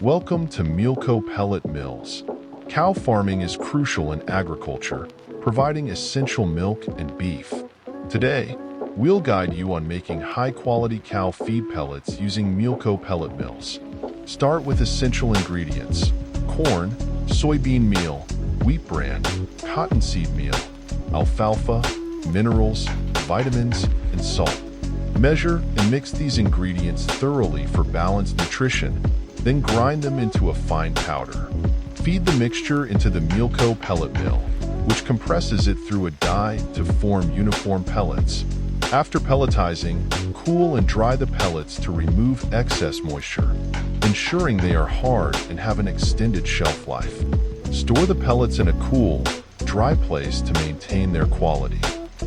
Welcome to Mealco Pellet Mills. Cow farming is crucial in agriculture, providing essential milk and beef. Today, we'll guide you on making high-quality cow feed pellets using Mealco Pellet Mills. Start with essential ingredients: corn, soybean meal, wheat bran, cottonseed meal, alfalfa, minerals, vitamins, and salt. Measure and mix these ingredients thoroughly for balanced nutrition, then grind them into a fine powder. Feed the mixture into the Mealco pellet mill, which compresses it through a die to form uniform pellets. After pelletizing, cool and dry the pellets to remove excess moisture, ensuring they are hard and have an extended shelf life. Store the pellets in a cool, dry place to maintain their quality.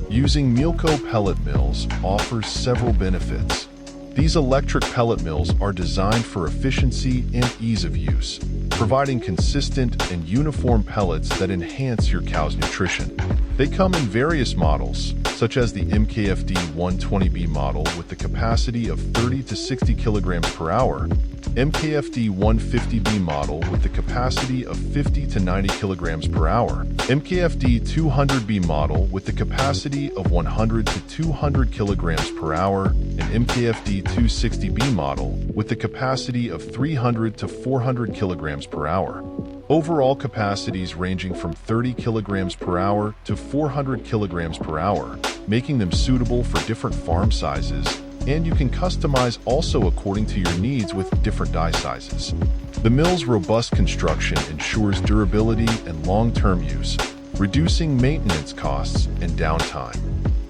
Using Mealco pellet mills offers several benefits. These electric pellet mills are designed for efficiency and ease of use, providing consistent and uniform pellets that enhance your cow's nutrition. They come in various models, such as the MKFD 120B model with the capacity of 30 to 60 kilograms per hour, MKFD 150B model with the capacity of 50 to 90 kilograms per hour, MKFD 200B model with the capacity of 100 to 200 kilograms per hour, and MKFD 260B model with the capacity of 300 to 400 kilograms per hour. Overall capacities ranging from 30 kilograms per hour to 400 kilograms per hour, making them suitable for different farm sizes, and you can customize also according to your needs with different die sizes. The mill's robust construction ensures durability and long-term use, reducing maintenance costs and downtime.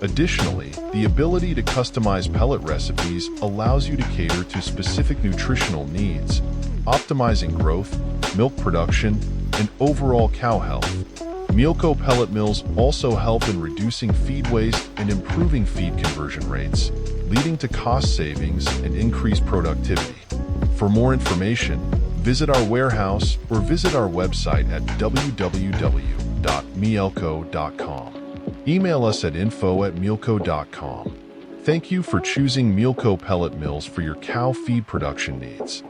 Additionally, the ability to customize pellet recipes allows you to cater to specific nutritional needs, optimizing growth, milk production, and overall cow health. Mealco pellet mills also help in reducing feed waste and improving feed conversion rates, leading to cost savings and increased productivity. For more information, visit our warehouse or visit our website at www.mealco.com. Email us at info@mealco.com. Thank you for choosing Mealco pellet mills for your cow feed production needs.